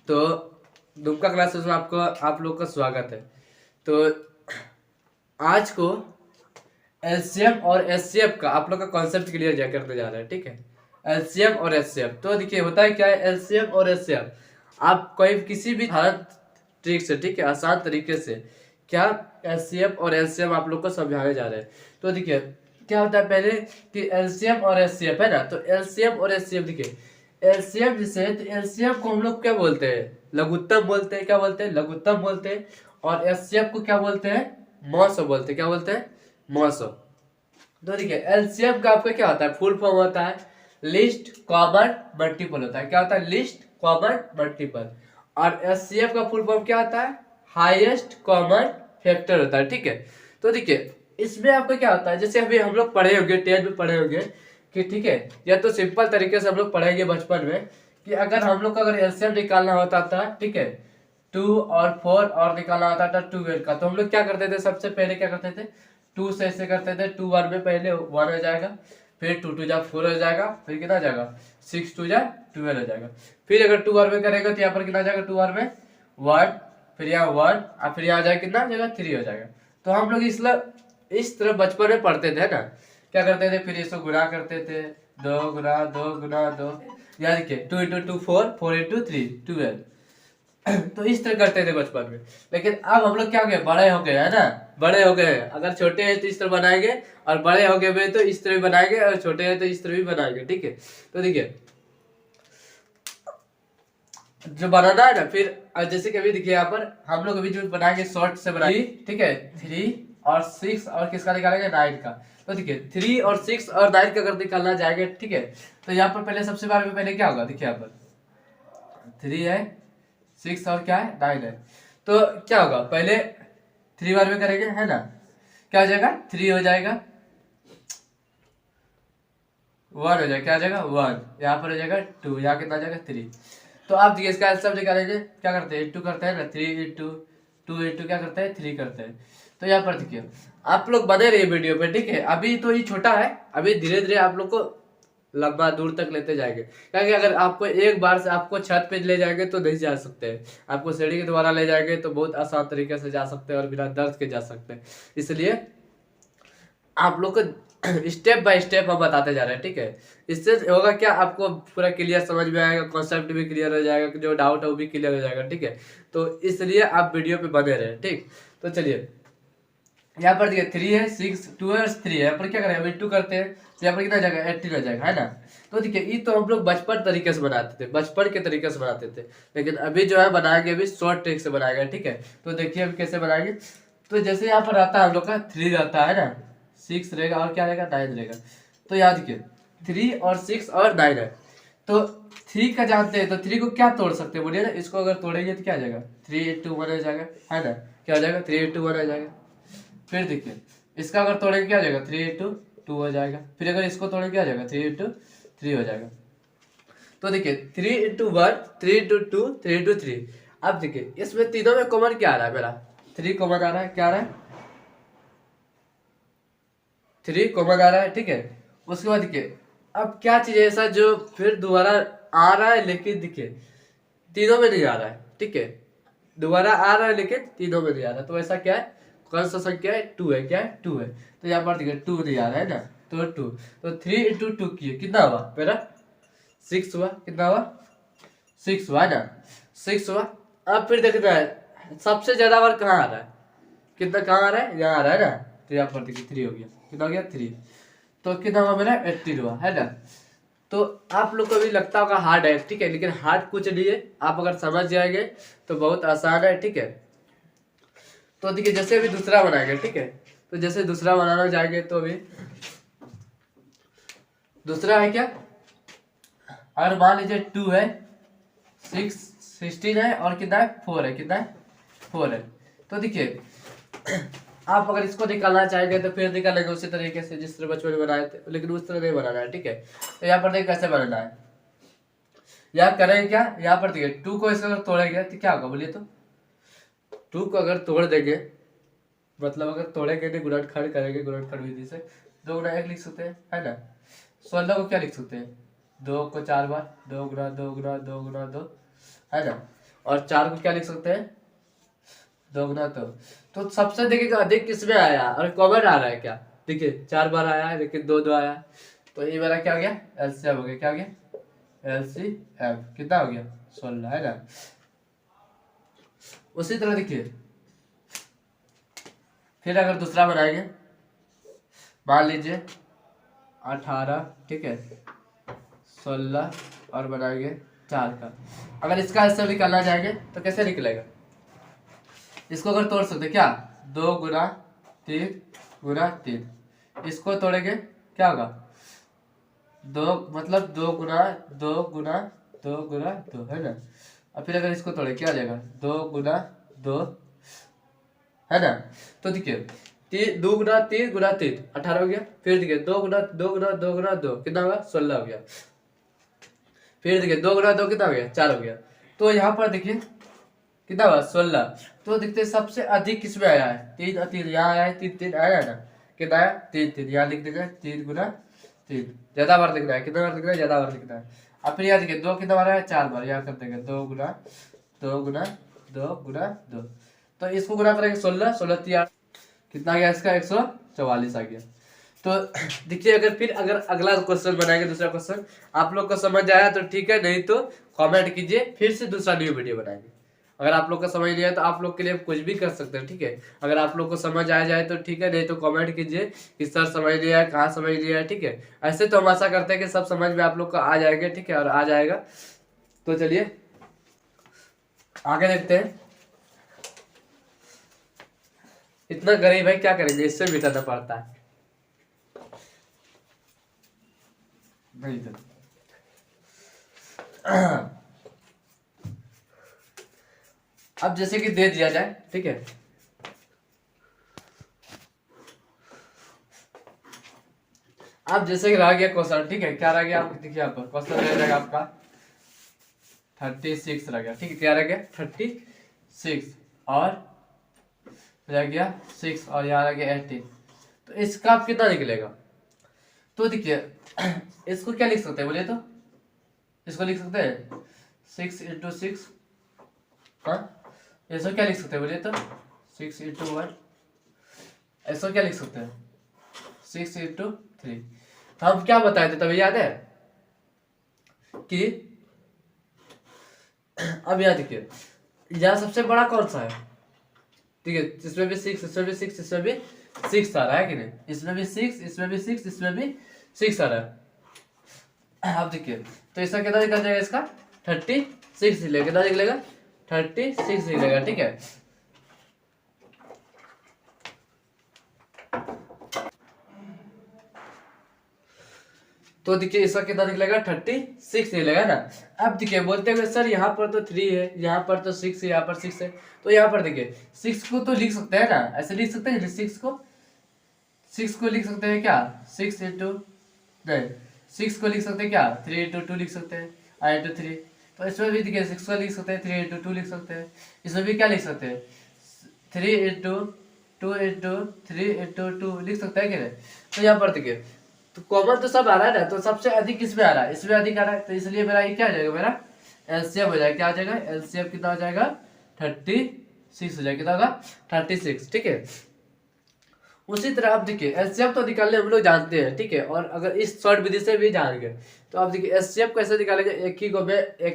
तो दुमका क्लासेस में आप लोग का स्वागत है। तो आज को एलसीएम और एचसीएफ का आप लोग का कॉन्सेप्ट क्लियर करते जा रहा है, ठीक है। एलसीएम और एचसीएफ तो देखिए होता है क्या है। एलसीएम और एचसीएफ आप कोई किसी भी ट्रिक से, ठीक है, आसान तरीके से क्या एलसीएम और एचसीएफ आप लोग को समझाया जा रहा है। तो देखिए क्या होता है पहले कि एलसीएम और एचसीएफ है ना। तो एलसीएम और एचसीएफ देखिए, एलसीएम जिसे तो एलसीएम को हम लोग क्या बोलते हैं, लघुत्तम बोलते हैं। क्या बोलते हैं? लघुत्तम बोलते हैं। और एचसीएफ को क्या बोलते हैं? मौसम बोलते हैं। क्या बोलते हैं? मौसम। तो देखिए एलसीएम का आपका क्या होता है, फुल फॉर्म होता है लिस्ट कॉमन मल्टीपल होता है। क्या होता है? List common multiple. और एचसीएफ का फुल फॉर्म क्या होता है? हाईएस्ट कॉमन फैक्टर होता है, ठीक है। तो देखिए इसमें आपका क्या होता है, जैसे अभी हम लोग पढ़े होंगे 10 में पढ़े होंगे कि ठीक है, या तो सिंपल तरीके से हम लोग पढ़ेंगे बचपन में कि अगर हम लोग को अगर एलसीएम निकालना होता था, ठीक है, 2 और 4 और निकालना होता था 12 का, तो हम लोग क्या करते थे, सबसे पहले क्या करते थे, 2 से ऐसे करते थे। 2 1 में पहले 1 हो जाएगा, फिर 2 2 जा 4 हो जाएगा, फिर कितना जाएगा 6 2 जा 12 हो जाएगा। फिर अगर 2 1 में करेगा तो यहाँ पर कितना जाएगा, 2 1 में 1, फिर यहाँ 1 और फिर यहाँ जाएगा कितना जाएगा 3 हो जाएगा। तो हम लोग इस तरह बचपन में पढ़ते थे ना, क्या करते थे, फिर इसको गुणा करते थे, 2 गुना 2 गुना 2, याद रखिए 2 इंटू 2 4, 4 इंटू 3 12। तो इस तरह करते थे बचपन में। लेकिन अब हम लोग क्या हो गए, बड़े हो गए है ना, बड़े हो गए हैं। अगर छोटे हैं तो इस तरह बनाएंगे, और बड़े हो गए हैं तो इस तरह भी बनाएंगे, और छोटे हैं तो इस तरह भी बनाएंगे, ठीक है। तो देखिए जो बनाना है ना, फिर जैसे कि अभी देखिए यहाँ पर हम लोग अभी जो बनाएंगे शॉर्ट से बनाएंगे, ठीक है, 3 और 6 और किसका निकालेंगे, 9 का। तो देखिए 3 और 6 और 9 का अगर निकालना जाएंगे, ठीक है, तो यहाँ पर पहले सबसे बार में पहले क्या होगा, देखिए यहाँ पर 3 है, 6 और क्या है 9 है। तो क्या होगा, पहले 3 बार में करेंगे है ना, क्या हो जाएगा 3 हो जाएगा, 1 हो जाएगा, क्या हो जाएगा 1, यहाँ पर हो जाएगा 2, यहाँ कितना जाएगा 3। तो आप देखिए इसका आंसर निकालेंगे, क्या करते हैं, 2 करते हैं ना, 3 इंटू 2 इंटू क्या करते हैं 3 करते हैं। तो यहाँ पर देखिए आप लोग बने रहिए वीडियो पे, ठीक है। अभी तो ये छोटा है, अभी धीरे धीरे आप लोग को लंबा दूर तक लेते जाएंगे। क्योंकि अगर आपको एक बार से आपको छत पे ले जाएंगे तो नहीं जा सकते हैं, आपको सीढ़ी के द्वारा ले जाएंगे तो बहुत आसान तरीके से जा सकते हैं और बिना दर्द के जा सकते हैं। इसलिए आप लोग को स्टेप बाय स्टेप हम बताते जा रहे हैं, ठीक है। इससे होगा क्या, आपको पूरा क्लियर समझ में आएगा, कॉन्सेप्ट भी क्लियर हो जाएगा, जो डाउट है वो भी क्लियर हो जाएगा, ठीक है। तो इसलिए आप वीडियो पे बने रहे, ठीक। तो चलिए यहाँ पर देखिए 3 है, 6 2 है, 3 है, यहाँ पर क्या करें, अभी 2 करते हैं तो यहाँ पर कितना जाएगा 18 हो जाएगा, है ना। तो देखिए ये तो हम लोग बचपन तरीके से बनाते थे, बचपन के तरीके से बनाते थे। लेकिन अभी जो है बनाएंगे, अभी शॉर्ट ट्रिक से बनाएंगे, ठीक है। तो देखिए अभी कैसे बनाएंगे। तो जैसे यहाँ पर आता है हम लोग का 3 रहता है ना, 6 रहेगा और क्या रहेगा 9 रहेगा। तो याद रखिए 3 और 6 और 9 है। तो 3 का जानते हैं, तो 3 को क्या तोड़ सकते हैं बोलिए ना, इसको अगर तोड़ेंगे तो क्या आ जाएगा 3 इंटू 1 हो जाएगा, है ना। क्या हो जाएगा 3 इंटू 1 हो जाएगा। फिर देखिए इसका अगर तोड़ेंगे क्या हो जाएगा 3 इंटू 2 हो जाएगा। फिर अगर इसको तोड़ेंगे क्या हो जाएगा 3 इंटू 3 हो जाएगा। तो देखिए 3 इंटू 1, 3 इंटू 2, 3 इंटू 3। अब देखिए इसमें तीनों में कॉमन क्या आ रहा है, मेरा 3 कॉमन आ रहा है, क्या आ रहा है 3 कॉमन आ रहा है, ठीक है। उसके बाद देखिए अब क्या चीज है ऐसा जो फिर दोबारा आ रहा है लेकिन देखिए तीनों में नहीं आ रहा है, ठीक है। दोबारा आ रहा है लेकिन तीनों में नहीं आ रहा, तो ऐसा क्या है, कौन सा संख्या है 2 है, क्या है 2 है। तो यहाँ पर देखिए 2 नहीं आ रहा है ना, तो 2। तो 3 इंटू 2 किए कितना हुआ मेरा 6 हुआ, कितना हुआ 6 हुआ, है ना 6 हुआ। अब फिर देखना है सबसे ज्यादा बार कहाँ आ रहा है, कितना कहाँ आ रहा है, यहाँ आ रहा है ना। तो यहाँ पर देखिए 3 हो गया, कितना हो गया 3। तो कितना हुआ मेरा 18 हुआ, है ना। तो आप लोग को भी लगता होगा हार्ड है, ठीक है, लेकिन हार्ड कुछ नहीं है, आप अगर समझ जाएंगे तो बहुत आसान है, ठीक है। तो देखिए जैसे अभी दूसरा बनाएंगे, ठीक है। तो जैसे दूसरा बनाना जाएंगे तो अभी दूसरा है क्या, और मान लीजिए 2 है, 6 16 है और कितना है 4 है, कितना है 4 है। तो देखिए आप अगर इसको निकालना चाहेंगे तो फिर निकालेंगे उसी तरीके से जिस तरह बचपन में बनाए थे, लेकिन उस तरह नहीं बनाना है, ठीक है। तो यहाँ पर देखिए कैसे बनाना है, यहाँ करेंगे क्या, यहाँ पर देखिए 2 को इसको अगर तोड़ेंगे तो क्या होगा बोलिए। तो 2 को अगर तोड़ देंगे, मतलब अगर तोड़ेंगे नहीं, गुणनखंड करेंगे, गुणनखंड विधि से 2 गुना 1 लिख सकते हैं, है ना। 16 को क्या लिख सकते हैं 2 को 4 बार, 2 गुना 2 गुना 2 गुना 2, है ना। और 4 को क्या लिख सकते हैं, 2 गुना 2। तो सबसे देखिए अधिक किसमें आया और कॉमन आ रहा है क्या, देखिए 4 बार आया है लेकिन 2 2 आया, तो ये मेरा क्या हो गया, एलसीएम हो गया, क्या हो गया, एलसीएम कितना हो गया, 16 है ना। उसी तरह देखिए फिर अगर दूसरा बनाएंगे, मान लीजिए 18, ठीक है, 16 और बनाएंगे 4 का। अगर इसका हिस्सा निकालना जाएंगे तो कैसे निकलेगा, इसको अगर तोड़ सकते क्या, 2 गुना 3 गुना 3, इसको तोड़ेंगे क्या होगा, 2 मतलब 2 गुना 2 गुना 2 गुना 2 है ना। और फिर अगर इसको तोड़े क्या आ जाएगा, 2 गुना 2 है ना। तो देखिए 2 गुना 3 गुना 3 18 हो गया, फिर देखिए 2 गुना 2 गुना 2 गुना 2 कितना होगा, 16 हो गया, फिर देखिए 2 गुना 2 कितना हो गया, 4 हो गया। तो यहाँ पर देखिए कितना हुआ, 16। तो देखते सबसे अधिक किसमें आया है, 3 और 3 यहाँ आया है, 3 3 आया है ना, कितना आया 3 3, यहाँ लिख देंगे 3 गुना 3, ज्यादा बार लिखना है, कितना बार लिखना है, ज्यादा बार लिखना है। अब फिर यहाँ देखिए 2 कितना बार आया, 4 बार, यहाँ कर देंगे 2 गुना 2 गुना 2 गुना 2। तो इसको गुना करेंगे 16 16 3 कितना गया इसका, 144 आ गया। तो देखिए अगर अगला क्वेश्चन बनाएंगे, दूसरा क्वेश्चन आप लोग को समझ आया तो ठीक है, नहीं तो कमेंट कीजिए, फिर से दूसरा न्यू वीडियो बनाएंगे। अगर आप लोग को समझ नहीं आया तो आप लोग के लिए कुछ भी कर सकते हैं, ठीक है। अगर आप लोग को समझ आ जाए तो ठीक है, नहीं तो कमेंट कीजिए कि सर समझ नहीं आया, कहाँ समझ नहीं आया, ठीक है। ऐसे तो हम आशा करते हैं कि सब समझ में आप लोग को आ जाएंगे, ठीक है, और आ जाएगा। तो चलिए आगे देखते हैं। इतना गरीब है क्या करेंगे, इससे मिटाना पड़ता है, नहीं तो अब जैसे कि दे दिया जाए, ठीक है, अब जैसे कि रह गया क्वेश्चन, ठीक है, क्या रह गया, आप देखिए यहाँ पर क्वेश्चन रह जाएगा आपका 36 रह गया, ठीक है, क्या रह गया 36 और रह गया 6 और यहाँ रह गया 18। तो इसका आप कितना निकलेगा, तो देखिए इसको क्या लिख सकते हैं बोलिए, तो इसको लिख सकते हैं 6 इंटू 6, हाँ इसको क्या लिख सकते हैं बोलिए, तो 6 इंटू 1, ऐसा क्या लिख सकते हैं 6 इंटू 3। तो हम क्या बताए थे तभी याद है कि अब यहाँ देखिए यहाँ सबसे बड़ा कौन सा है, ठीक है, इसमें भी 6 इसमें भी 6 इसमें भी 6 आ रहा है कि नहीं, इसमें भी 6 इसमें भी 6 इसमें भी 6 आ रहा है। अब देखिए तो इसका कितना निकल जाएगा, इसका 36 निकलेगा, कितना निकलेगा 36 निकलेगा, ठीक है। तो देखिए इसका कितना निकलेगा 36 निकलेगा ना। अब देखिए बोलते हैं सर यहाँ पर तो 3 है, यहाँ पर तो 6 है, यहाँ पर 6 है, तो यहाँ पर देखिए 6 को तो लिख सकते हैं ना, ऐसे लिख सकते हैं 6 को लिख सकते हैं क्या, 6 इंटू नहीं 6 को लिख सकते हैं क्या, 3 इंटू 2 लिख सकते हैं, आई इंटू 3। तो इसमें भी देखिए 6 को लिख सकते हैं, 3 इंटू 2 लिख सकते हैं, इसमें भी क्या लिख सकते हैं 3 इंटू 2 इंटू 3 इंटू 2 लिख सकते हैं कि नहीं। तो यहाँ पर देखिए तो कॉमन तो सब आ रहा है ना, तो सबसे अधिक किसमें आ रहा है, इसमें अधिक आ रहा है, तो इसलिए मेरा ये क्या हो जाएगा, मेरा एलसीएम हो जाएगा, क्या हो जाएगा एलसीएम कितना हो जाएगा 36 हो जाएगा, कितना होगा 36, ठीक है। उसी तरह आप देखिए एलसीएम तो निकालने हम लोग जानते हैं, ठीक है, और अगर इस शॉर्ट विधि से भी जानेंगे तो आप देखिए एलसीएम कैसे निकालेंगे, एक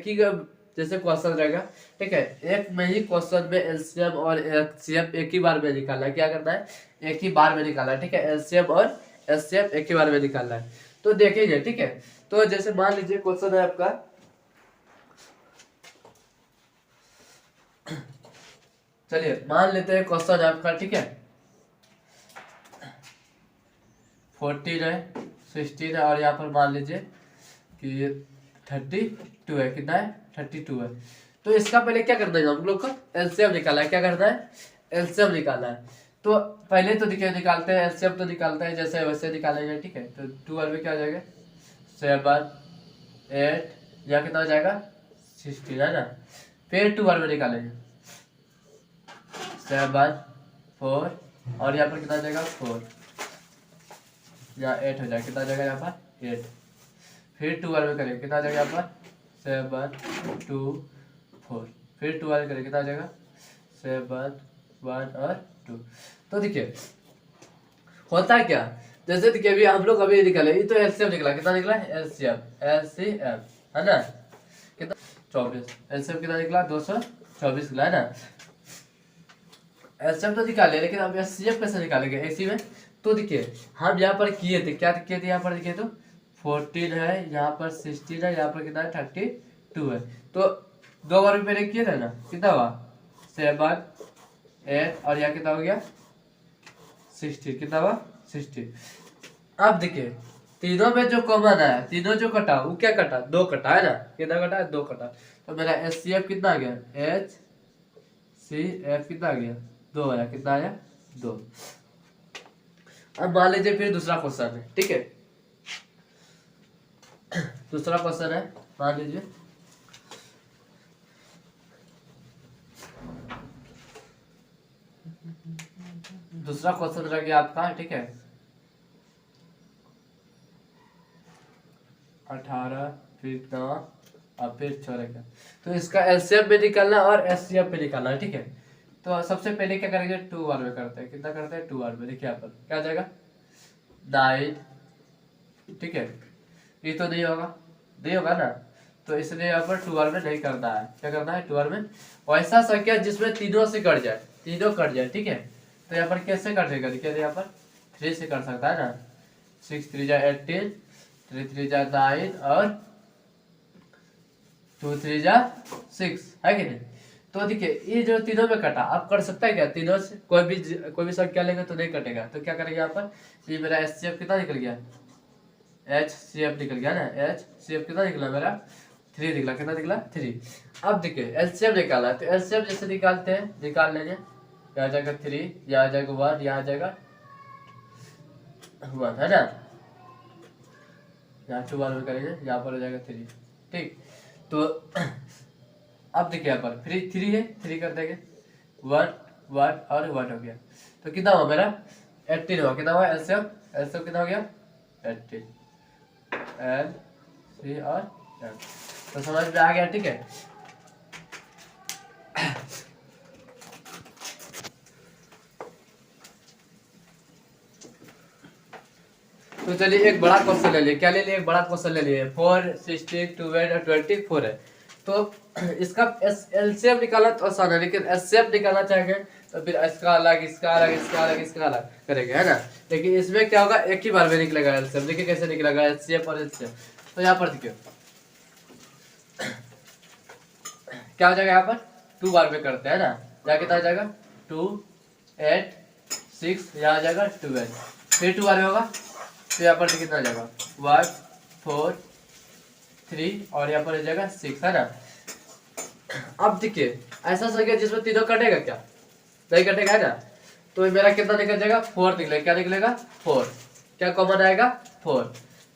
ही का जैसे क्वेश्चन रहेगा, ठीक है, एक में ही क्वेश्चन में एलसीएम और एलसीएम एक ही बार में निकालना है, क्या करना है एक ही बार में निकालना है, ठीक है, एलसीएम और एलसीएम एक ही बार में निकालना है। तो देखेंगे, ठीक है, तो जैसे मान लीजिए क्वेश्चन है आपका चलिए मान लेते हैं क्वेश्चन है आपका, ठीक है 14 है 16 है और यहाँ पर मान लीजिए कि 32 है, कितना है 32 है। तो इसका पहले क्या करना है, हम लोग को एलसीएम निकालना है, क्या करना है एलसीएम निकालना है। तो पहले तो देखिए निकालते हैं एलसीएम, तो निकालते हैं जैसे वैसे निकालेंगे, ठीक है। तो 12 में क्या हो जाएगा 7 8 या कितना हो जाएगा 16 है ना। फिर 12 में निकालेंगे 7 4 और यहाँ पर कितना हो जाएगा 4 या 8 हो जाएगा, कितना हो जाएगा यहाँ पर 8। फिर 12 में करेंगे कितना हो जाएगा यहाँ पर 7 2 4 फिर 2 वाले करेंगे, कितना आ जाएगा 7 1 और 2। तो देखिए होता है क्या, जैसे देखिए अभी हम लोग अभी निकाले, ये तो एलसीएम निकला, कितना निकला एलसीएम है ना, कितना 24। एलसीएम कितना निकला 224 निकला है ना। एलसीएम तो निकाले, लेकिन अब एचसीएफ कैसे निकालेंगे इसी में। तो देखिए हम यहाँ पर किए थे, क्या किए थे यहाँ पर, देखिए तो 14 है, यहाँ पर 16 है, यहाँ पर कितना है 32 है। तो 2 बार में पहले किए थे ना, कितना हुआ 7 8 और यहाँ कितना हो गया 16, कितना हुआ 16। अब देखिए तीनों में जो कॉमन है, तीनों जो कटा वो क्या कटा, 2 कटा है ना, कितना कटा है 2 कटा। तो मेरा एचसीएफ कितना आ गया एचसीएफ कितना आ गया 2 आया, कितना आया 2। अब मान लीजिए फिर दूसरा क्वेश्चन है, ठीक है। दूसरा क्वेश्चन है, मान लीजिए दूसरा क्वेश्चन रह गया आपका, ठीक है 18 फिर 9 और फिर 4 का। तो इसका एलसीएम पे निकालना और एचसीएफ पे निकालना है, ठीक है। तो सबसे पहले क्या करेंगे 2 बार में करते हैं, कितना करते हैं 2 बार में। देखिए यहाँ पर क्या आ जाएगा 9, ठीक है। ये तो नहीं होगा ना, तो इसलिए यहाँ पर 2 बार में नहीं करना है। क्या करना है 2 बार में, वैसा संख्या जिसमें तीनों से कट जाए, तीनों कट जाए, ठीक है। तो यहाँ पर कैसे कटेगा, देखिए यहाँ पर 3 से कट सकता है ना, 6 3 जा 18, 3 3 जा 9 और 2 3 जा 6 है कि नहीं। तो देखिए ये जो तीनों में कटा, आप कर सकता है क्या, तीनों से कोई भी संख्या लेंगे तो नहीं कटेगा। तो क्या करेंगे यहाँ पर, ये मेरा एचसीएफ कितना निकल गया, एचसीएफ निकल गया ना, एचसीएफ कितना निकला मेरा 3 निकला, कितना निकला 3। अब देखिए एलसीएम निकाला है, तो एलसीएम जैसे निकालते हैं, निकाल लेंगे, यहाँ आ जाएगा 3, यहाँ आ जाएगा 1, यहाँ आ जाएगा 1 है ना। यहाँ 2 बार में करेंगे, यहाँ पर हो जाएगा 3, ठीक। तो अब देखिए यहाँ पर 3 है, 3 कर देंगे 1 1 और 1 हो गया। तो कितना हुआ मेरा 18 हुआ, कितना हुआ एलसीएम कितना हो गया 18 एल सी और एल। तो समझ में आ गया, ठीक है। तो चलिए एक बड़ा क्वेश्चन ले लिए, क्या ले लिए, एक बड़ा क्वेश्चन ले लिए 4 16 12 और 24 है। तो इसका एलसीएम निकालना तो आसान है, लेकिन एचसीएफ निकालना चाहेंगे तो फिर इसका अलग, इसका अलग, इसका अलग, इसका अलग करेंगे, है ना। लेकिन इसमें क्या होगा, एक ही बार में निकलेगा एलसीएम। देखिए कैसे निकलेगा एचसीएफ और एचसीएफ। तो यहाँ पर देखिए क्या हो जाएगा, यहाँ पर 2 बार में करते हैं ना, यहाँ कितना आ जाएगा 2 8 6, यहाँ आ जाएगा 12, फिर 2 बार में होगा। तो यहाँ पर कितना आ जाएगा 1 4 3 और यहाँ पर हो जाएगा 6, है ना। अब देखिए ऐसा संख्या जिसमें तीनों कटेगा क्या, नहीं कटेगा, है ना। तो मेरा कितना निकल जाएगा 4 निकलेगा, क्या निकलेगा 4, क्या कॉमन आएगा 4।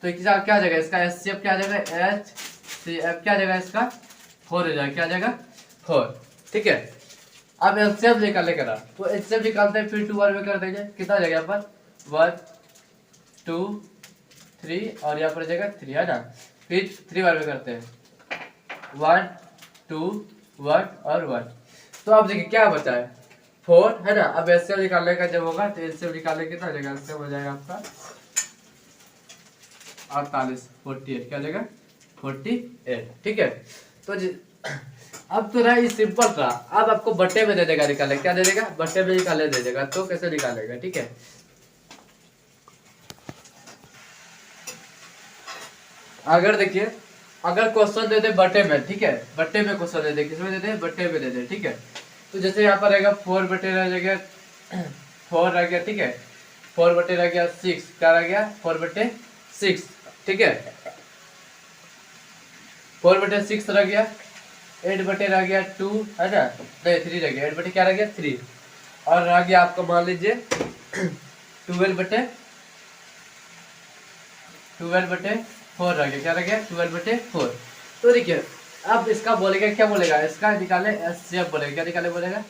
तो क्या आ जाएगा इसका एचसीएफ, क्या आ जाएगा एचसीएफ, क्या आ जाएगा इसका 4 हो जाएगा, क्या आ जाएगा 4, ठीक है। अब एचसीएफ निकालने का, तो एचसीएफ निकालते हैं, फिर 2 बार में कर देंगे, कितना आ जाएगा यहाँ पर 1 2 3 और यहाँ पर जाएगा 3, है ना। फिर 3 बार में करते हैं 1 2 1 और 1। तो अब देखिए क्या बचा है 4, है ना। अब एलसीएम निकालने का जब होगा तो एलसीएम निकालने कितना हो जाएगा, एलसीएम हो जाएगा आपका 48 48, क्या हो जाएगा 48, ठीक है। तो अब तो रहा ये सिंपल था, अब आपको बट्टे में दे देगा निकाले, क्या दे देगा बट्टे में निकाले दे देगा। तो कैसे निकालेगा, ठीक है। अगर देखिए अगर क्वेश्चन दे दे बट्टे में, ठीक है, बट्टे में क्वेश्चन दे दे, किसमें दे दे बट्टे में दे दे, ठीक है। तो जैसे यहाँ पर रहेगा 4 बटे रह जाएगा 4 रह गया, ठीक है, 4 बटे रह गया 6, क्या रह गया 4 बटे 6, ठीक है, 4 बटे 6 रह गया, 8 बटे रह गया 2, है ना, नहीं 3 रह गया, 8 बटे क्या रह गया 3, और रह गया आपको मान लीजिए 12 बटे 4 रह गया, क्या रह गया 12 बटे 4। तो देखिए अब इसका बोलेगा, क्या बोलेगा, इसका निकाले एचसीएफ बोलेगा, क्या निकाले बोलेगा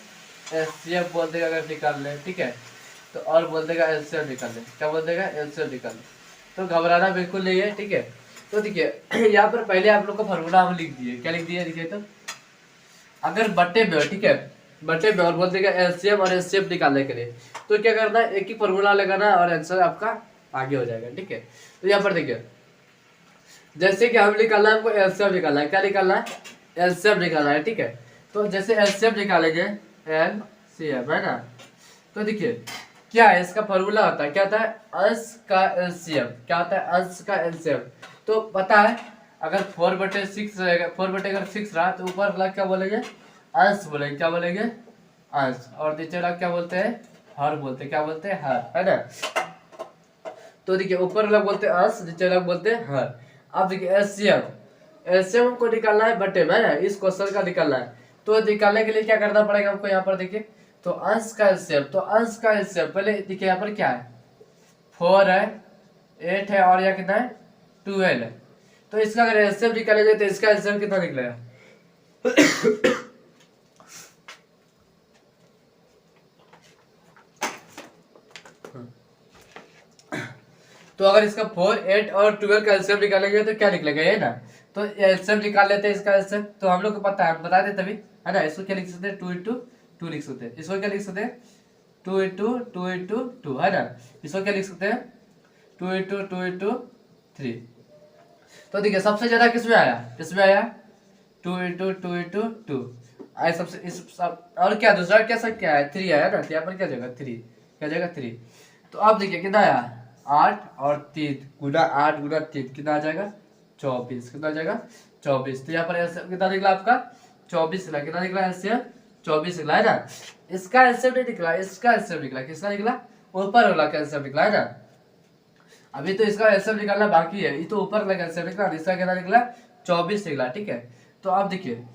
एचसीएफ बोल देगा अगर निकाल ले, ठीक है। तो और बोल देगा एलसीएम निकाल ले, क्या बोल देगा एलसीएम निकाल ले। तो घबराना बिल्कुल नहीं है, ठीक है। तो देखिए यहाँ पर पहले आप लोग का फॉर्मूला हम लिख दिए, क्या लिख दिए देखिए। तो अगर बटे में हो, ठीक है, बटे में और बोल देगा एलसीएम और एचसीएफ निकालने के लिए, तो क्या करना है, एक ही फॉर्मूला लगाना और आंसर आपका आगे हो जाएगा। ठीक है, तो यहाँ पर देखिए जैसे कि हम निकालना है, हमको एलसीएम निकालना है, क्या निकालना है, एलसीएम निकालना है। ठीक है, तो जैसे एलसीएम निकालेंगे, एलसीएम है ना, तो देखिए क्या है, इसका फॉर्मूला होता है, क्या होता है, अंश का एलसीएम, क्या होता है, अंश का एलसीएम। तो पता है अगर 4/6 रहेगा, 4 अगर 6 रहा तो ऊपर वाला क्या बोलेंगे, अंश बोलेंगे, क्या बोलेंगे, अंश, और नीचे वाला क्या बोलते हैं, हर बोलते हैं, क्या बोलते हैं, हर, है ना। तो देखिए ऊपर वाला बोलते हैं अंश, नीचे वाला बोलते हैं हर। अब देखिए एलसीएम, एलसीएम को निकालना है बटे में ना, इस क्वेश्चन का निकालना है, तो निकालने के लिए क्या करना पड़ेगा हमको, यहाँ पर देखिए, तो अंश का एलसीएम, तो अंश का एलसीएम पहले देखिए यहाँ पर क्या है, 4 है, 8 है, और यहाँ कितना है, 12 है। तो इसका अगर एलसीएम निकालेंगे तो इसका एलसीएम कितना निकलेगा तो अगर इसका 4, 8 और 12 का एलसीएम निकालेंगे तो क्या निकलेगा, ये ना। तो एलसीएम निकाल लेते हैं इसका एलसीएम, तो हम लोग को पता है, हम बता देते तभी, है ना। इसको क्या लिख सकते हैं, 2 लिख सकते हैं, इसको क्या लिख सकते हैं, 2 है ना। इसको क्या लिख सकते हैं, 2 तो देखिए सबसे ज्यादा किसमें आया, इसमें आया 2 आया सबसे, और क्या दूसरा क्या सब क्या है, 3 आया ना, यहाँ पर क्या जगह 3, क्या जगह 3। तो अब देखिए कितना आया, 8 और 3 गुना 8 गुना 3 कितना आ जाएगा, 24, कितना आ जाएगा, 24। तो यहाँ पर एलसीएम कितना निकला आपका, 24 निकला, कितना निकला एलसीएम, 24 निकला, है ना। इसका एलसीएम नहीं निकला, इसका एलसीएम निकला, किसका निकला, ऊपर वाला का एलसीएम निकला, है ना। अभी तो इसका एलसीएम निकालना बाकी है, ये तो ऊपर वाला एलसीएम निकला, इसका कितना निकला, 24 निकला। ठीक है, तो आप देखिए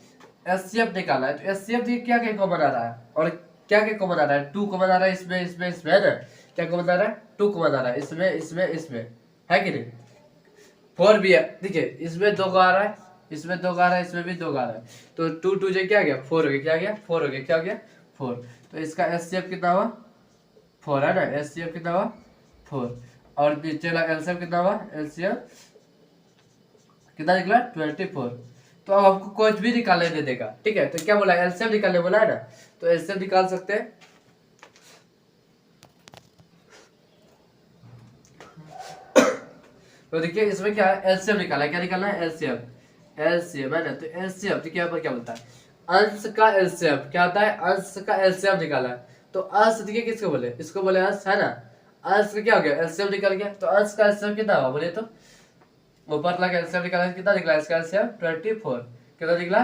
एचसीएफ निकाला है, तो एचसीएफ देखिए क्या क्या कॉमन आ रहा है, और क्या क्या कॉमन आ रहा है, 2 कॉमन आ रहा है, इसमें है ना, क्या कॉमन आ रहा है, 2 कॉमन आ रहा है, इसमें है कि नहीं। 4 भी है, देखिए इसमें 2 का आ रहा है, इसमें 2 का आ रहा है, इसमें भी 2 का आ रहा है, तो 2 जो क्या गया, 4 हो गया, क्या गया, 4 हो गया, क्या हो गया, 4। तो इसका एचसीएफ कितना हुआ, 4, है ना, एचसीएफ कितना हुआ, 4, और नीचे वाला एलसीएम कितना हुआ, एलसीएम कितना निकला, 24। तो अब आपको कुछ भी निकालने दे देगा। ठीक है, तो क्या बोला, एलसीएम निकालने बोला है ना, तो एलसीएम निकाल सकते हैं। तो देखिए इसमें क्या है, एलसीएम निकाला, क्या निकालना है, एलसीएम, एलसीएम है ना। तो एलसीएम देखिए यहाँ पर क्या बोलता है, अंश का एलसीएम, क्या होता है, अंश का एलसीएम निकाला है। तो अंश देखिए किसको बोले, इसको बोले अंश, है ना। अंश का क्या हो गया, एलसीएम निकल गया, तो अंश का एलसीएम कितना हुआ बोले, तो ऊपर लगा एलसीएम निकाला, कितना निकला इसका एलसीएम, 24, कितना निकला,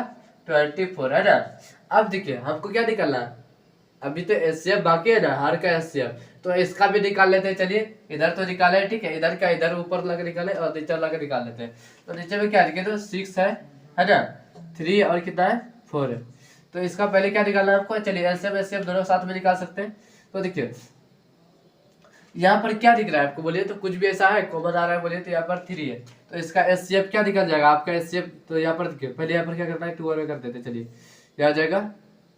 24, है ना। अब देखिए हमको क्या निकालना है, अभी तो एचसीएफ बाकी है ना, हर का एचसीएफ, तो इसका भी निकाल लेते हैं। चलिए इधर तो निकाले, ठीक है, इधर का इधर ऊपर लगा निकाले और नीचे लगा निकाल लेते हैं। तो नीचे में क्या लिखे, तो 6 है ना, 3 और कितना है, 4 है। तो इसका पहले क्या निकालना है आपको, चलिए एचसीएफ एचसीएफ दोनों साथ में निकाल सकते हैं। तो देखिए यहाँ पर क्या दिख रहा है आपको बोलिए, तो कुछ भी ऐसा है कॉमन आ रहा है बोलिए, तो यहाँ पर 3 है, तो इसका एचसीएफ क्या निकल जाएगा आपका, एचसीएफ। तो यहाँ पर देखिए पहले यहाँ पर क्या करना है, 2 और कर देते, चलिए यहाँ जाएगा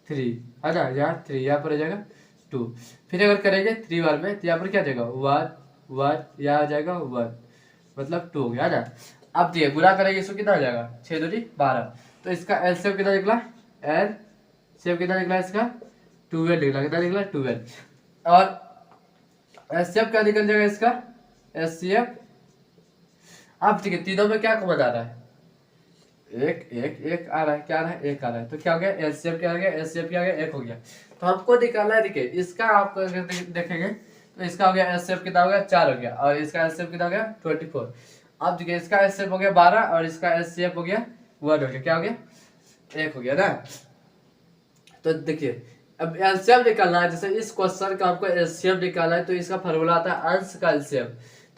3, है ना, यहाँ 3, यहाँ पर आ जाएगा 2। फिर अगर करेंगे 3 बार में, तो यहाँ पर क्या जाएगा 1, यहाँ आ जाएगा 1, मतलब 2 हो गया, है ना। अब देखिए गुना करेंगे, इसको कितना हो जाएगा, 6 दूनी 12। तो इसका एलसीएम कितना निकला, एलसीएम कितना निकला इसका, 12 निकला, कितना निकला, 12। और एचसीएफ क्या निकल जाएगा इसका, एचसीएफ। अब ठीक है, तीनों में क्या कॉमन आ रहा है, एक आ रहा है, क्या आ रहा है, एक आ रहा है, तो क्या हो गया, एलसीएम क्या आ गया, एचसीएफ क्या आ गया, 1 हो गया। तो हमको निकालना है, देखिए इसका आपको अगर देखेंगे तो इसका हो गया एचसीएफ कितना हो गया, 4 हो गया, और इसका एचसीएफ कितना हो गया, 24। अब देखिए इसका एचसीएफ हो गया 12 और इसका एचसीएफ हो गया 1 हो गया, क्या हो गया, 1 हो गया ना। तो देखिए अब एलसीएम निकालना है, जैसे इस क्वेश्चन का आपको एलसीएम निकालना है, तो इसका फॉर्मूला आता है अंश का एलसीएम।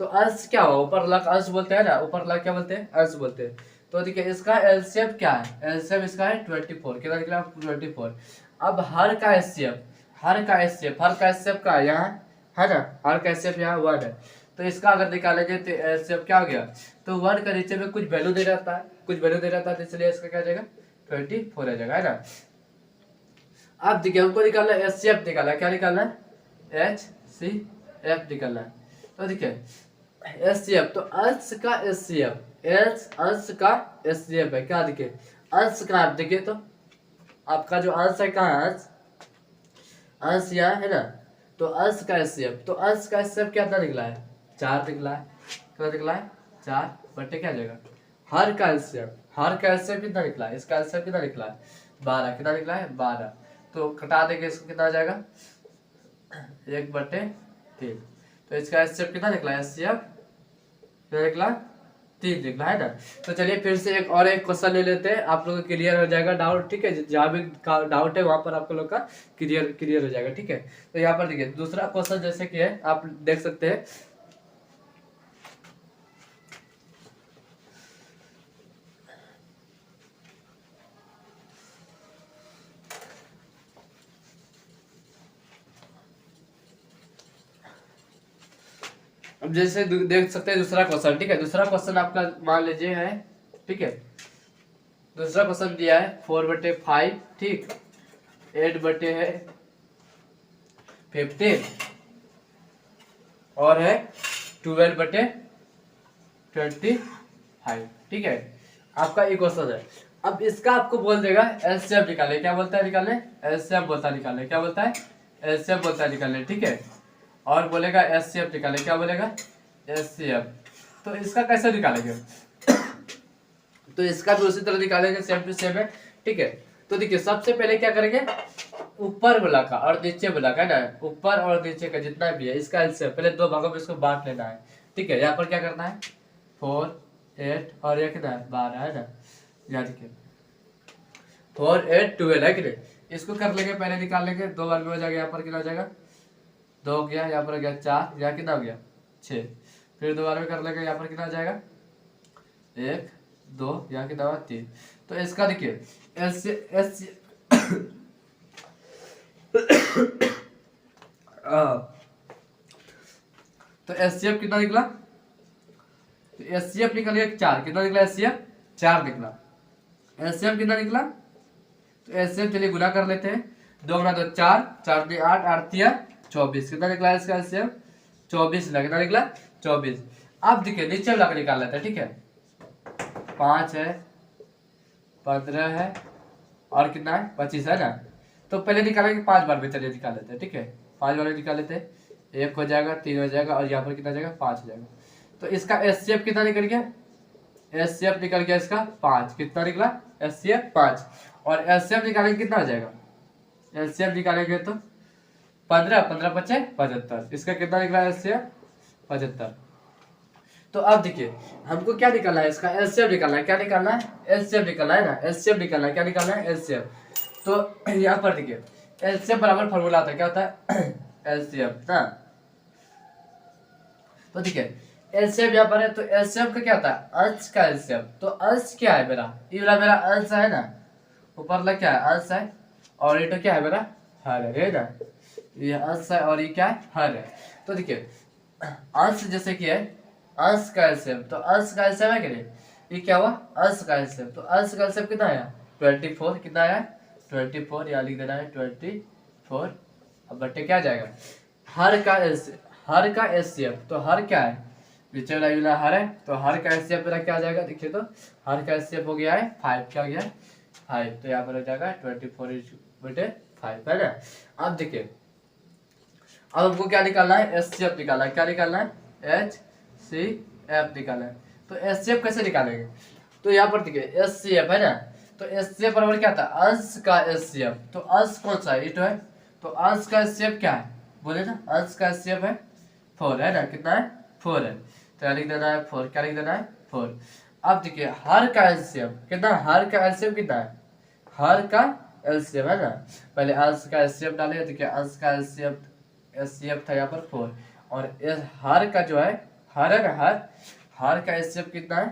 तो अंश क्या हुआ, ऊपर लाख अंश बोलते हैं ना, ऊपर लाख क्या बोलते हैं, अंश बोलते हैं। तो देखिए इसका एलसीएम क्या है, एलसीएम इसका है 24, कितना निकला 24। अब हर का एचसीएफ, हर का एचसीएफ का यहाँ है ना, हर का एचसीएफ यहाँ 1 है। तो इसका अगर निकालेंगे तो एलसीएम क्या हो गया, तो 1 का नीचे में कुछ वैल्यू दे रहता है, तो इसलिए इसका क्या जाएगा 24 आ जाएगा, है ना। अब देखिए हमको निकालना है एचसीएफ, निकालना क्या निकालना है, एचसीएफ निकालना है। तो देखिए एचसीएफ, तो अंश का एचसीएफ, अंश का एचसीएफ है, क्या देखिए अंश का, आप देखिए तो आपका जो अंश है कहाँ है, अंश, अंश यहाँ है ना, तो अंश का एचसीएफ, तो अंश का एचसीएफ कितना निकला है, 4 निकला है। कितना निकला है, 4 बटे क्या जाएगा, हर का एचसीएफ, हर का एचसीएफ कितना निकला है, इसका एचसीएफ कितना निकला है 12, कितना निकला है 12, तो कटा देंगे इसको, कितना आ जाएगा 1/3। तो इसका एचसीएफ कितना निकला, एचसीएफ कितना निकला, 3 निकला है ना। तो चलिए फिर से एक क्वेश्चन ले लेते हैं, आप लोग को क्लियर हो जाएगा डाउट, ठीक है, जहाँ भी डाउट है वहां पर आपको लोग का क्लियर हो जाएगा, ठीक है। तो यहाँ पर देखिए दूसरा क्वेश्चन जैसे कि है, आप देख सकते हैं, अब जैसे देख सकते हैं दूसरा क्वेश्चन, ठीक है। दूसरा क्वेश्चन आपका मान लीजिए है, ठीक है, दूसरा क्वेश्चन दिया है 4/5, ठीक, 8/15 और है 12/25, ठीक है। आपका ये क्वेश्चन है। अब इसका आपको बोल देगा एलसीएम निकाले, क्या बोलता है निकालने, एलसीएम बोलता है निकालने, क्या बोलता है, एलसीएम बोलता है निकालने, ठीक है। और बोलेगा एचसीएफ निकाले, क्या बोलेगा, एचसीएफ। तो इसका कैसे निकालेंगे, तो इसका भी उसी तरह निकालेंगे, सेम टू सेम है, ठीक है। तो देखिए सबसे पहले क्या करेंगे, ऊपर वाला का और नीचे वाला का ना, ऊपर और नीचे का जितना भी है इसका एलसीएम पहले 2 भागों में इसको बांट लेना है, ठीक है। यहाँ पर क्या करना है 4, 8 और ये कितना है 12 है ना, यहाँ देखिए 4, 8, 12 है कि नहीं, इसको कर लेंगे, पहले निकाल लेंगे, 2 बार में हो जाएगा, यहाँ पर कितना हो जाएगा 2 हो गया, यहाँ पर हो गया 4, यहाँ कितना हो गया 6, फिर दोबारा में कर लेंगे, यहाँ पर कितना हो जाएगा 1, 2, यहाँ कितना हुआ 3। तो इसका देखिए तो एचसीएफ कितना निकला, तो एचसीएफ निकल गया 4, कितना निकला एचसीएफ 4 निकला, एचसीएफ कितना निकला, तो एचसीएफ चलिए गुना कर लेते हैं, 2 गुना 2 4, 4 3 8, 8 3 24, कितना निकला इसका एलसीएम 24 निकला, कितना निकला 24। अब देखिए नीचे वाला का निकाल लेते हैं, ठीक है, 5 है, 15 है और कितना है 25 है ना। तो पहले निकालेंगे 5 बार में, चलिए निकाल लेते हैं, ठीक है, 5 बार में निकाल लेते हैं, 1 हो जाएगा, 3 हो जाएगा और यहाँ पर कितना जाएगा 5 हो जाएगा। तो इसका एचसीएफ कितना निकल गया, एचसीएफ निकल गया इसका 5, कितना निकला एचसीएफ 5, और एचसीएफ निकालेंगे कितना हो जाएगा, एचसीएफ निकालेंगे तो 15, 15 बचे 75, इसका कितना निकला एलसीएम 75। तो अब देखिए हमको क्या निकालना है, इसका एलसीएम निकालना है, क्या निकालना है एलसीएम निकालना है ना, एलसीएम निकालना है, क्या निकालना है एलसीएम। तो यहाँ पर देखिए एलसीएम बराबर फॉर्मूला आता है, क्या होता है एलसीएम ना। तो देखिए एलसीएम यहाँ पर है, तो एलसीएम का क्या होता है अंश का एलसीएम, तो अंश क्या है मेरा, ये वाला मेरा अंश है ना, ऊपर वाला क्या है अंश है, और ये तो क्या है मेरा हर है ना, ये अंश है और ये क्या है हर है। तो देखिए अंश जैसे कि है अंश का एलसीएम, तो अंश का एलसीएम है कि नहीं, ये क्या हुआ अंश का एलसीएम, तो अंश का एलसीएम कितना आया 24, कितना आया 24, यहाँ लिख देना है 24, अब बट्टे क्या जाएगा हर का एलसीएम, हर का एलसीएम, तो हर क्या है नीचे वाला हर है, तो हर का एलसीएम मेरा क्या जाएगा देखिए, तो हर का एलसीएम हो गया है 5, क्या हो गया है 5, तो यहाँ पर हो जाएगा 24/5 है ना। अब देखिए अब हमको क्या निकालना है एचसीएफ निकालना है, क्या निकालना है एचसीएफ निकालना है। तो एचसीएफ कैसे निकालेंगे, तो यहाँ पर देखिए एचसीएफ है ना, तो एचसीएफ बराबर क्या था अंश का एचसीएफ, तो अंश कौन सा है ये तो है, तो अंश का एचसीएफ क्या है बोले ना, अंश का एचसीएफ है 4 है ना, कितना है 4 है, तो यहाँ लिख देना है 4, क्या लिख देना है 4। अब देखिए हर का एचसीएफ कितना, हर का एचसीएफ कितना है, हर का एलसीएम है ना, पहले अंश का एचसीएफ डालेंगे, देखिए अंश का एचसीएफ था यहाँ पर 4, और हर का जो है हर है ना, हर का एचसीएफ कितना है,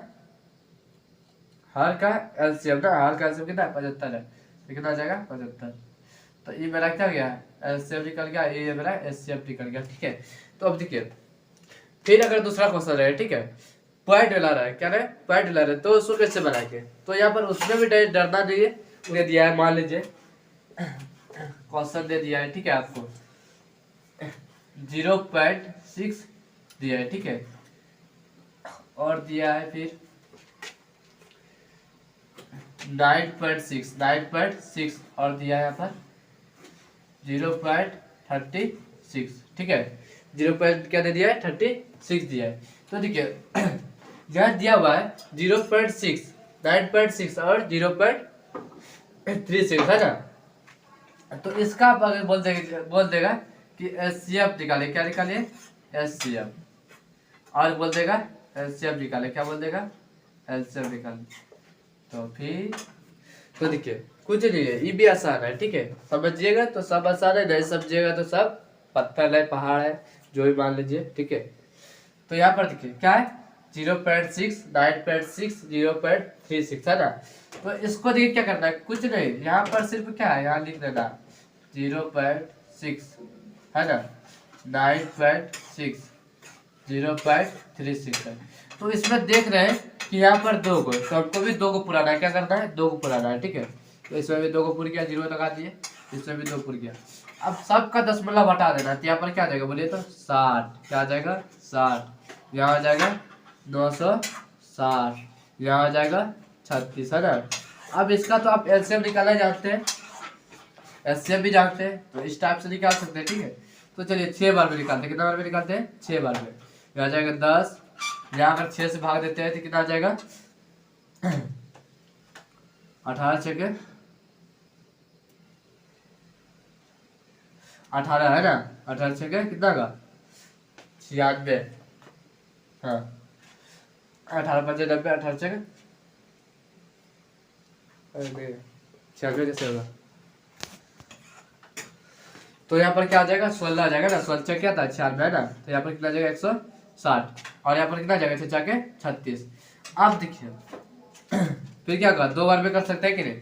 हर का एलसीएम ना, हर का एलसीएम कितना है 75 है, तो कितना आ जाएगा 75। तो ये मेरा क्या गया एलसीएम निकल गया, ये मेरा एचसीएफ निकल गया, ठीक है। तो अब देखिए फिर अगर दूसरा क्वेश्चन रहे, ठीक है, पॉइंट वाला रहे, क्या रहे पॉइंट वाला रहे, तो उसको कैसे बनाएंगे, तो यहाँ पर उसमें भी डरना नहीं है, दे दिया है मान लीजिए क्वेश्चन दे दिया है, ठीक है, आपको 0.6 दिया है, ठीक है, और दिया है फिर 9.6 और दिया है यहाँ पर 0.36, ठीक है। 0 क्या दे दिया है 36 दिया है। तो देखिए यहाँ दिया हुआ है 0.6, 9.6 और 0.36 है ना। तो इसका आप अगर बोल देगा कि एचसीएफ निकाले, क्या निकाले एचसीएफ, और बोल देगा एचसीएफ निकाले, क्या बोल देगा एचसीएफ निकाले। तो फिर तो देखिए कुछ नहीं है, ये भी आसान है, ठीक है। समझिएगा तो सब आसान है, नहीं समझिएगा तो सब पत्थर है, पहाड़ है, जो भी मान लीजिए, ठीक है। तो यहाँ पर देखिए क्या है 0.6, 9.6, 0.36 है ना। तो इसको देखिए क्या करना है, कुछ नहीं, यहाँ पर सिर्फ क्या है, यहाँ लिख देना 0.6 है ना, 9.6, 0.36 है। तो इसमें देख रहे हैं कि यहाँ पर 2 को, तो हमको भी 2 को पुराना है, क्या करना है 2 को पुराना है, ठीक है। तो इसमें भी 2 को पूर किया, 0 लगा दिए, इसमें भी 2 पूर किया। अब सबका दशमलव हटा देना, तो यहाँ पर क्या आ जाएगा बोलिए तो 60, क्या आ जाएगा 60, यहाँ आ जाएगा 960, यहाँ आ जाएगा 36 है ना। अब इसका तो आप एलसीएम निकालना जानते हैं, एचसीएफ भी जानते हैं, तो इस टाइप से निकाल सकते हैं, ठीक है। तो चलिए 6 बार में निकालते हैं, कितना बार में निकालते हैं 6 बार में। यहाँ आ जाएगा 10, यहाँ अगर 6 से भाग देते हैं तो कितना आ जाएगा 18 छके 18 है ना, 18 छके कितना का 96, हाँ 18 5 90, 18 छके 96 कैसे होगा। तो यहाँ पर क्या आ जाएगा 16 आ जाएगा ना, 16 क्या था 96 है ना। तो यहाँ पर कितना आ जाएगा 160, और यहाँ पर कितना आ जाएगा 6 के 36। अब देखिए फिर क्या कहा 2 बार में कर सकते हैं कि नहीं,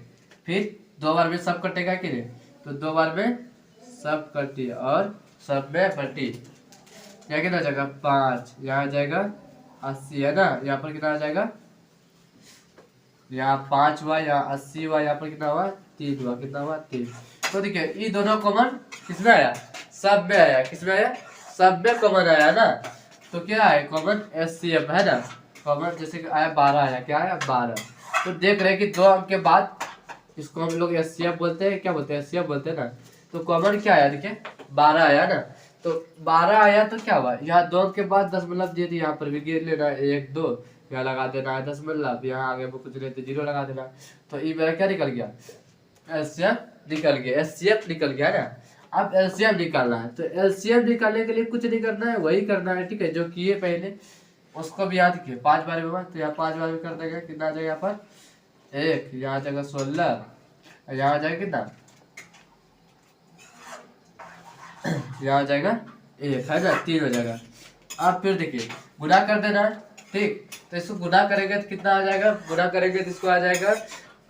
फिर 2 बार में सब कटेगा कि नहीं, तो 2 बार में सब कटी और सब में बटी, यहाँ कितना आ जाएगा 5, यहाँ आ जाएगा 80 है ना। यहाँ पर कितना आ जाएगा, यहाँ 5 हुआ, यहाँ 80 हुआ, यहाँ पर कितना हुआ 3 हुआ, कितना हुआ 3। तो देखिए ये दोनों कॉमन किसमें आया, सब में आया, किसमें आया सब में कॉमन आया ना। तो क्या है कॉमन एचसीएफ है ना, कॉमन जैसे कि आया 12 आया, क्या आया 12। तो देख रहे हैं कि 2 अंक के बाद इसको हम लोग एचसीएफ बोलते हैं, क्या बोलते हैं एचसीएफ बोलते हैं ना। तो कॉमन क्या आया देखिए 12 आया ना। तो 12 आया तो क्या हुआ, यहाँ 2 अंक के बाद दशमलव दिए थे, यहाँ पर भी गिर लेना 1 2, यहाँ लगा देना है दशमलव, यहाँ आगे कुछ नहीं तो 0 लगा देना। तो ये मेरा क्या निकल गया एचसीएफ निकल गया, एचसीएफ निकल गया ना। अब एलसीएम निकालना है, तो एलसीएम निकालने के लिए कुछ नहीं करना है, वही करना है, ठीक है, जो किए पहले उसको भी याद किए 5 बार में। तो यहाँ 5 बार में कर देंगे, कितना आ जाएगा यहाँ पर 1, यहाँ आ जाएगा 16, यहाँ आ जाएगा कितना यहाँ आ जाएगा 1 है ना, 3 हो जाएगा। अब फिर देखिए गुना कर देना है, ठीक। तो इसको गुना करेंगे तो कितना आ जाएगा, गुना करेंगे तो इसको आ जाएगा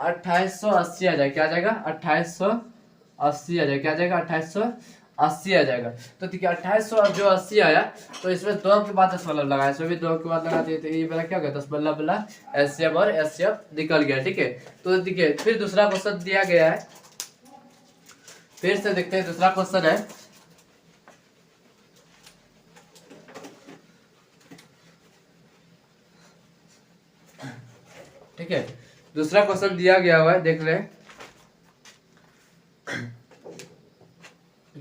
2880 आ जाएगा, क्या आ जाएगा 2880 आ जाएगा, क्या आ जाएगा 2880 आ जाएगा। तो ठीक है 2880 आया, तो इसमें 2 के बाद दशमलव लगाया, इसमें भी 2 के बाद लगा दिए, तो ये मेरा क्या हो गया दशमलव वाला एलसीएम और एचसीएफ निकल गया, ठीक है। तो देखिए फिर दूसरा क्वेश्चन दिया गया है, फिर से देखते हैं दूसरा क्वेश्चन है। ठीक है दूसरा क्वेश्चन दिया गया हुआ है, देख रहे हैं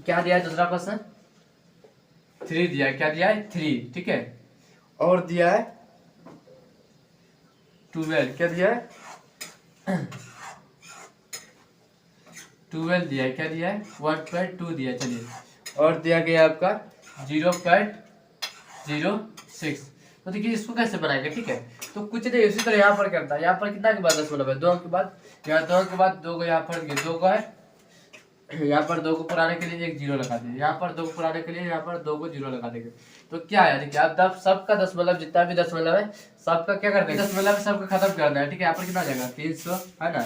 क्या दिया है दूसरा क्वेश्चन 3 दिया है, क्या दिया है 3, ठीक है। और दिया है 12, क्या दिया है 12 दिया है, क्या दिया है 1.2 दिया है, चलिए। और दिया गया आपका 0.06। तो देखिए इसको कैसे बनाएंगे, ठीक है। तो कुछ नहीं उसी तरह यहाँ पर करता है, यहाँ पर कितना के बाद दशमलव है 2 के बाद, यहाँ 2 के बाद 2 को यहाँ पर 2 को है, यहाँ पर 2 को पुराने के लिए 1 0 लगा देंगे, यहाँ पर 2 को पुराने के लिए यहाँ पर 2 को 0 लगा देंगे। तो क्या है देखिए अब सबका दशमलव जितना भी दशमलव है सबका क्या करना है, दशमलव सबका खत्म करना है, ठीक है। यहाँ पर कितना आ जाएगा 300 है ना,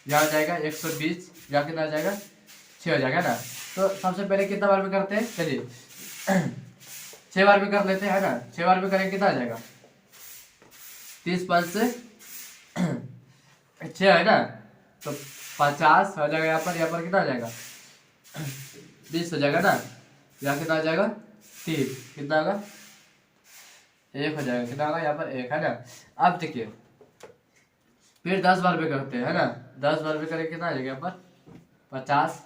यहाँ जाएगा 120, यहाँ कितना आ जाएगा 6 हो जाएगा ना। तो सबसे पहले कितना बार में करते हैं, चलिए 6 बार में कर लेते हैं ना। 6 बार में करेंगे कितना आ जाएगा 30 5 से 6 है ना, तो 50 हो जाएगा। यहाँ पर कितना आ जाएगा 20 हो जाएगा ना, यहाँ कितना आ जाएगा 3, कितना होगा 1 हो जाएगा, कितना होगा यहाँ पर 1 है ना। अब देखिए फिर 10 बार पे करते हैं, है ना। 10 बार पे करें कितना आ जाएगा यहाँ पर 50,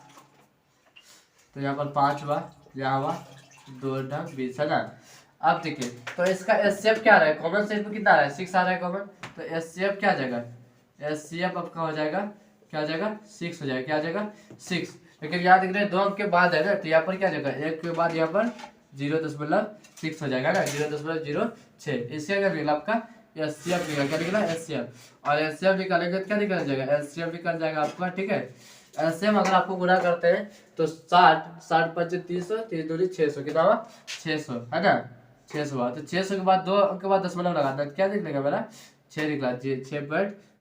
तो यहाँ पर 5 हुआ, यहाँ हुआ 2 ढंग 20, है ना। अब देखिए तो इसका एचसीएफ क्या आ रहा है, कॉमन सेट में कितना आ रहा है 6 आ रहा है कॉमन, तो एचसीएफ क्या आ जाएगा, एचसीएफ आपका हो जाएगा क्या आ जाएगा 6 हो जाएगा, क्या आ जाएगा 6। लेकिन यहाँ देख रहे हैं 2 अंक के बाद है ना, तो यहाँ पर क्या आ जाएगा 1 के बाद यहाँ पर 0.6 हो जाएगा ना, 0.06। इसका क्या निकला आपका एचसीएफ निकला, क्या निकला एचसीएफ। और एचसीएफ निकालेंगे तो क्या निकल जाएगा, एचसीएफ निकल जाएगा आपका, ठीक है। एलसीएम अगर आपको गुणा करते हैं तो 60 5 300 3 दूनी 600, कितना हुआ 600, है ना 600 हुआ। तो 600 के बाद 2 अंक के बाद दशमलव लगाता है, क्या निकलेगा मेरा 6 निकला, 6